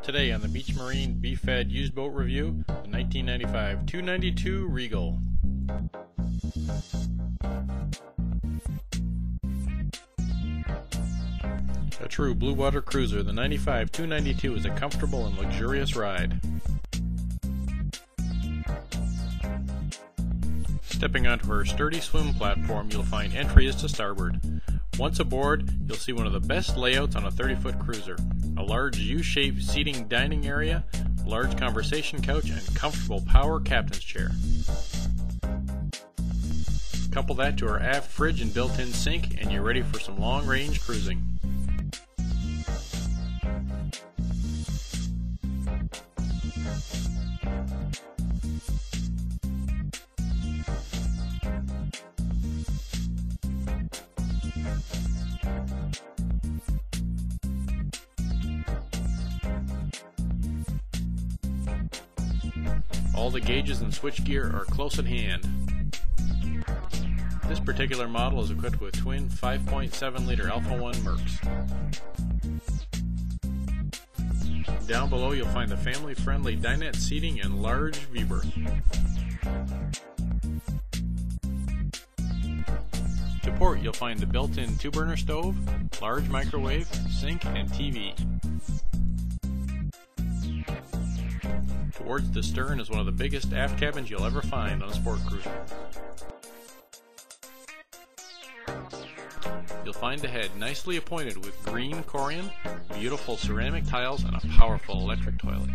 Today on the Beechmarine Beef-Fed Used Boat Review, the 1995 292 Regal. A true blue water cruiser, the 95 292 is a comfortable and luxurious ride. Stepping onto her sturdy swim platform, you'll find entries to starboard. Once aboard, you'll see one of the best layouts on a 30-foot cruiser. A large U-shaped seating dining area, large conversation couch, and comfortable power captain's chair. Couple that to our aft fridge and built-in sink, and you're ready for some long-range cruising. All the gauges and switchgear are close at hand. This particular model is equipped with twin 5.7-liter Alpha 1 Mercs. Down below you'll find the family-friendly dinette seating and large V-berth. To port you'll find the built-in 2-burner stove, large microwave, sink, and TV. Towards the stern is one of the biggest aft cabins you'll ever find on a sport cruiser. You'll find the head nicely appointed with green corian, beautiful ceramic tiles, and a powerful electric toilet.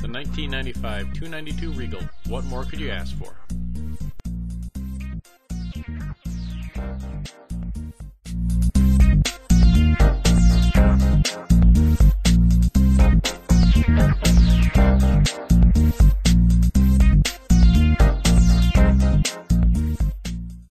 The 1995 292 Regal, what more could you ask for?